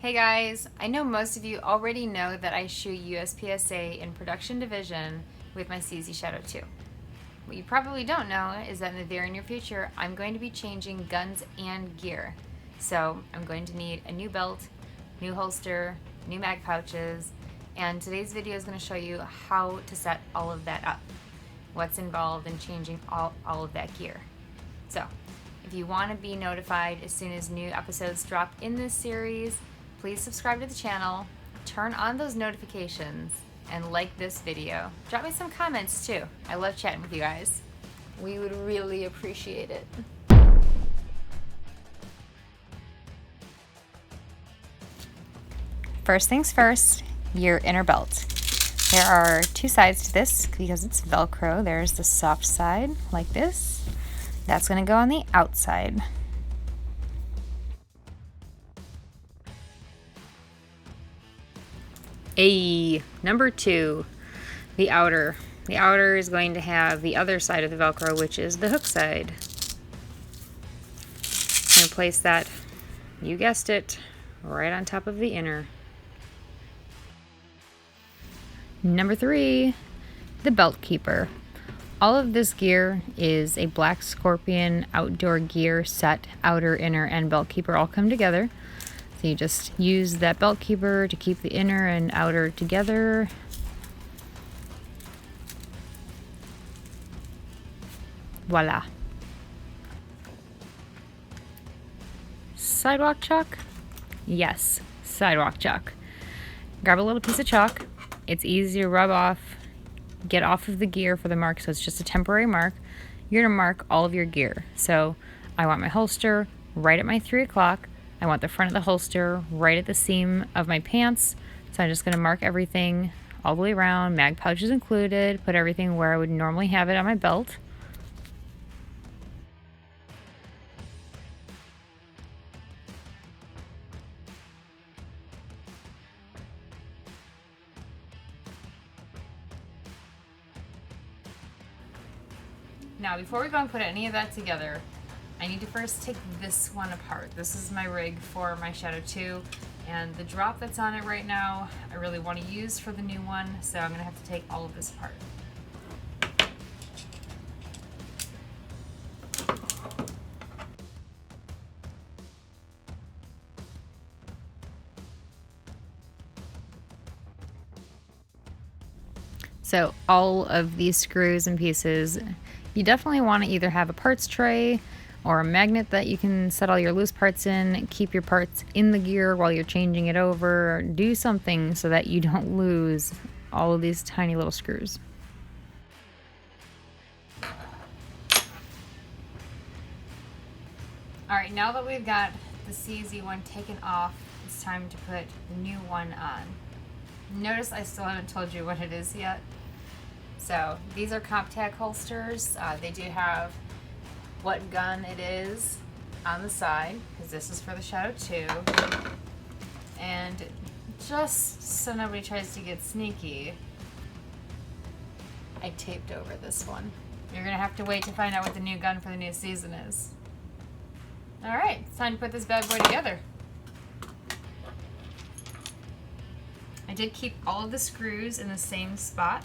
Hey guys, I know most of you already know that I shoot USPSA in production division with my CZ Shadow 2. What you probably don't know is that in the very near future, I'm going to be changing guns and gear. So I'm going to need a new belt, new holster, new mag pouches, and today's video is going to show you how to set all of that up. What's involved in changing all of that gear. So, if you want to be notified as soon as new episodes drop in this series, please subscribe to the channel, turn on those notifications, and like this video. Drop me some comments too. I love chatting with you guys. We would really appreciate it. First things first, your inner belt. There are two sides to this because it's Velcro. There's the soft side, like this. That's going to go on the outside. Number two, the outer. The outer is going to have the other side of the Velcro, which is the hook side. I'm going to place that, you guessed it, right on top of the inner. Number three, the belt keeper. All of this gear is a Black Scorpion outdoor gear set. Outer, inner, and belt keeper all come together. So you just use that belt keeper to keep the inner and outer together. Voila. Sidewalk chalk? Yes, sidewalk chalk. Grab a little piece of chalk. It's easy to rub off, get off of the gear for the mark, so it's just a temporary mark. You're gonna mark all of your gear. So I want my holster right at my 3 o'clock. I want the front of the holster right at the seam of my pants. So I'm just gonna mark everything all the way around, mag pouches included, put everything where I would normally have it on my belt. Now, before we go and put any of that together, I need to first take this one apart. This is my rig for my Shadow 2, and the drop that's on it right now, I really want to use for the new one, so I'm going to have to take all of this apart. So all of these screws and pieces, you definitely want to either have a parts tray or a magnet that you can set all your loose parts in, keep your parts in the gear while you're changing it over, do something so that you don't lose all of these tiny little screws. Alright, now that we've got the CZ one taken off, it's time to put the new one on. Notice I still haven't told you what it is yet. So these are Comp-Tac holsters. They do have what gun it is on the side, because this is for the Shadow 2. And just so nobody tries to get sneaky, I taped over this one. You're gonna have to wait to find out what the new gun for the new season is. Alright, it's time to put this bad boy together. I did keep all of the screws in the same spot,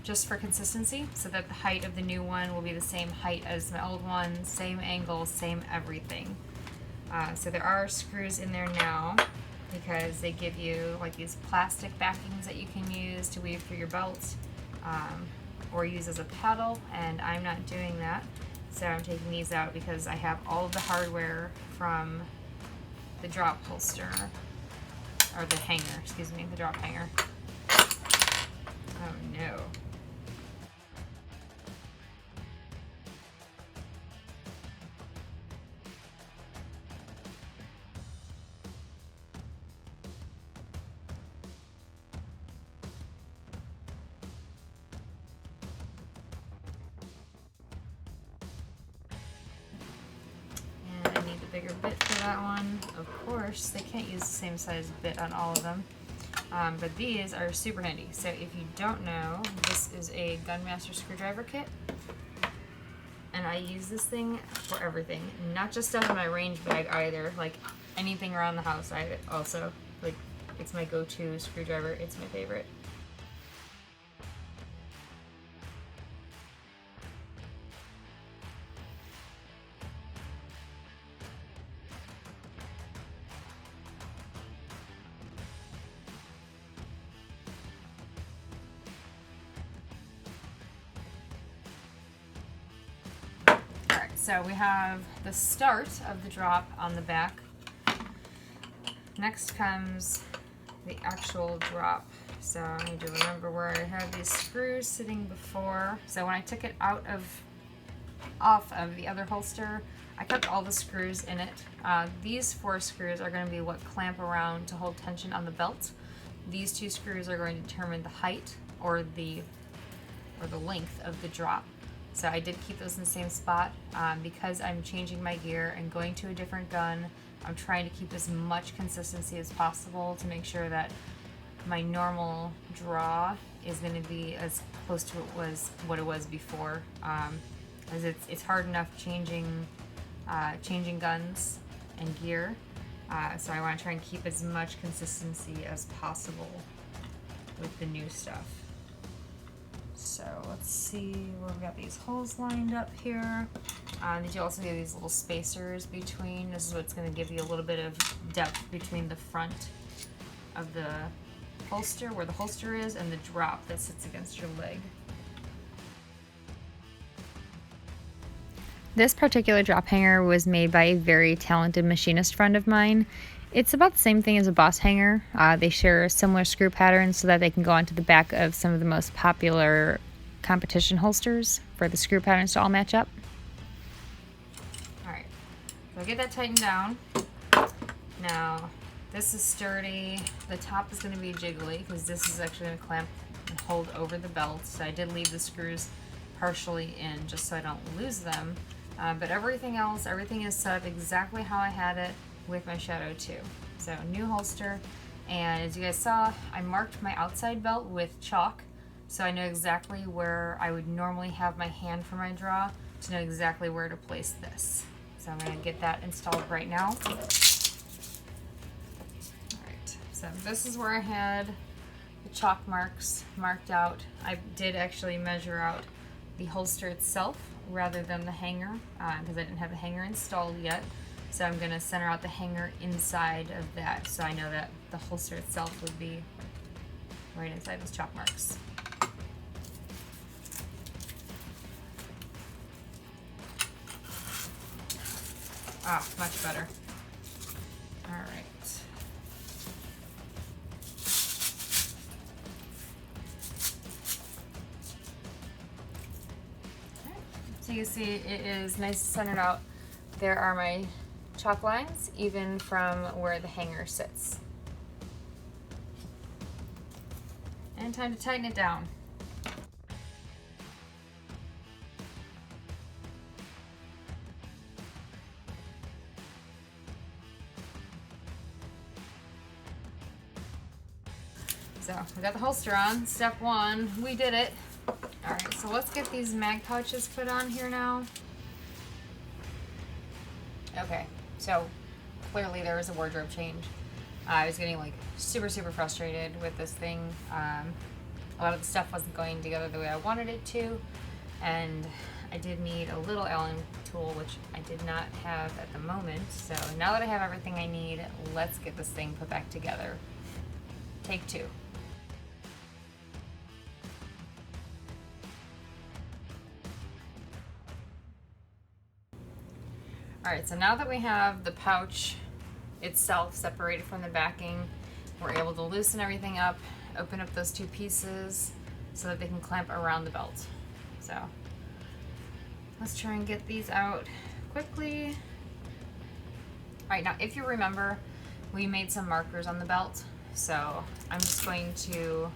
just for consistency, so that the height of the new one will be the same height as my old one, same angle, same everything. So there are screws in there now, because they give you like these plastic backings that you can use to weave through your belt, or use as a paddle, and I'm not doing that. So I'm taking these out because I have all of the hardware from the drop holster. Or the hanger, excuse me, the drop hanger. Oh no. And I need the bigger bit for that one. Of course, they can't use the same size bit on all of them. But these are super handy. So if you don't know, this is a Gunmaster screwdriver kit. And I use this thing for everything. Not just stuff in my range bag either. Like anything around the house. I also, like, it's my go-to screwdriver. It's my favorite. Alright, so we have the start of the drop on the back. Next comes the actual drop. So I need to remember where I had these screws sitting before. So when I took it off of the other holster, I kept all the screws in it. These 4 screws are going to be what clamp around to hold tension on the belt. These 2 screws are going to determine the height or the length of the drop. So I did keep those in the same spot because I'm changing my gear and going to a different gun. I'm trying to keep as much consistency as possible to make sure that my normal draw is going to be as close to what it was before. As it's hard enough changing guns and gear, so I want to try and keep as much consistency as possible with the new stuff. So let's see where we got these holes lined up here. Did you also get these little spacers between? This is what's going to give you a little bit of depth between the front of the holster, where the holster is, and the drop that sits against your leg. This particular drop hanger was made by a very talented machinist friend of mine. It's about the same thing as a boss hanger. They share similar screw patterns so that they can go onto the back of some of the most popular competition holsters for the screw patterns to all match up. Alright, so I'll get that tightened down. Now, this is sturdy. The top is going to be jiggly because this is actually going to clamp and hold over the belt. So I did leave the screws partially in just so I don't lose them. But everything else, everything is set up exactly how I had it with my Shadow 2. So new holster, and as you guys saw, I marked my outside belt with chalk so I know exactly where I would normally have my hand for my draw to know exactly where to place this. So I'm going to get that installed right now. Alright, so this is where I had the chalk marks marked out. I did actually measure out the holster itself rather than the hanger because I didn't have the hanger installed yet. So I'm going to center out the hanger inside of that so I know that the holster itself would be right inside those chalk marks. Ah, much better. All right. So you see it is nice centered out. There are my chalk lines even from where the hanger sits. And time to tighten it down. So we got the holster on. Step 1, we did it. All right, so let's get these mag pouches put on here now. Okay, so clearly there was a wardrobe change. I was getting like super frustrated with this thing. A lot of the stuff wasn't going together the way I wanted it to, and I did need a little Allen tool, which I did not have at the moment. So now that I have everything I need, let's get this thing put back together. Take 2. Alright, so now that we have the pouch itself separated from the backing, we're able to loosen everything up, open up those 2 pieces so that they can clamp around the belt. So let's try and get these out quickly. Alright, now if you remember, we made some markers on the belt, so I'm just going to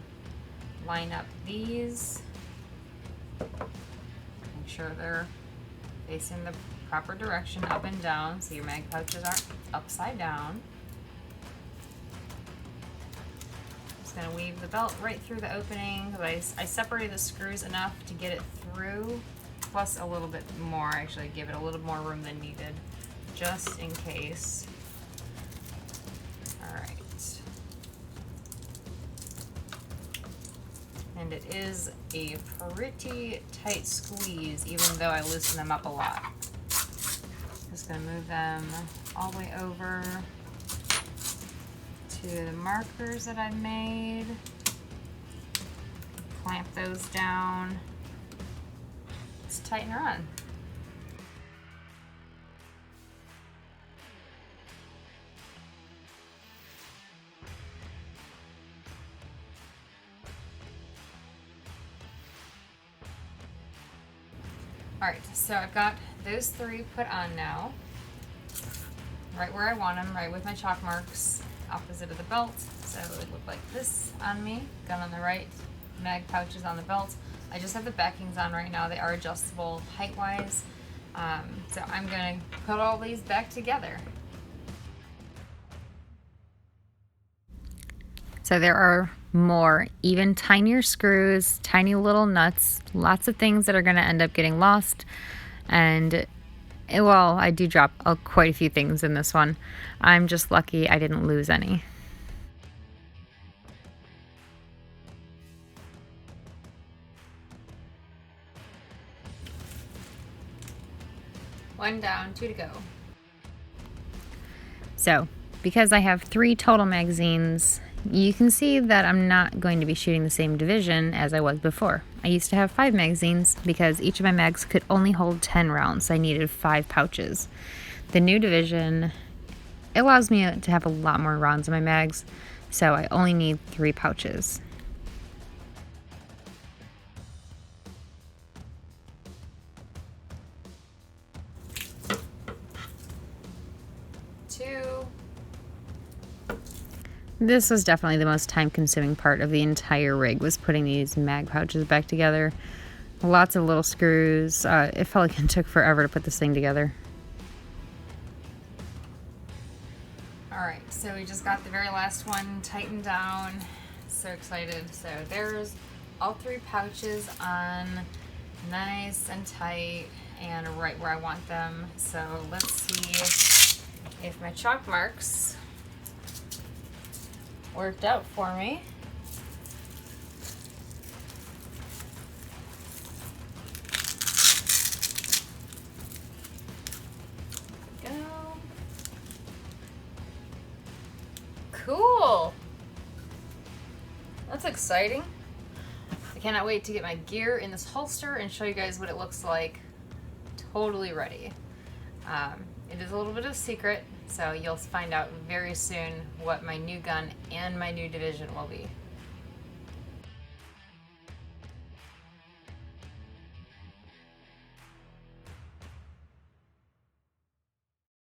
line up these, make sure they're facing the proper direction, up and down, so your mag pouches aren't upside down. Just gonna weave the belt right through the opening because I separated the screws enough to get it through, plus a little bit more. Actually, give it a little more room than needed, just in case. And it is a pretty tight squeeze, even though I loosen them up a lot. Just gonna move them all the way over to the markers that I've made. Clamp those down. Let's tighten her on. Alright, so I've got those three put on now. Right where I want them, right with my chalk marks, opposite of the belt. So it would look like this on me. Gun on the right, mag pouches on the belt. I just have the backings on right now. They are adjustable height-wise. So I'm going to put all these back together. So there are more, even tinier screws, tiny little nuts, lots of things that are going to end up getting lost. And well, I do drop quite a few things in this one. I'm just lucky I didn't lose any. One down, two to go. So, because I have 3 total magazines, you can see that I'm not going to be shooting the same division as I was before. I used to have 5 magazines because each of my mags could only hold 10 rounds, so I needed 5 pouches. The new division, it allows me to have a lot more rounds in my mags, so I only need 3 pouches. This was definitely the most time-consuming part of the entire rig, was putting these mag pouches back together. Lots of little screws. It felt like it took forever to put this thing together. Alright, so we just got the very last one tightened down. So excited. So there's all 3 pouches on, nice and tight and right where I want them. So let's see if my chalk marks worked out for me. Go. Cool. That's exciting. I cannot wait to get my gear in this holster and show you guys what it looks like. Totally ready. It is a little bit of a secret, so you'll find out very soon what my new gun and my new division will be.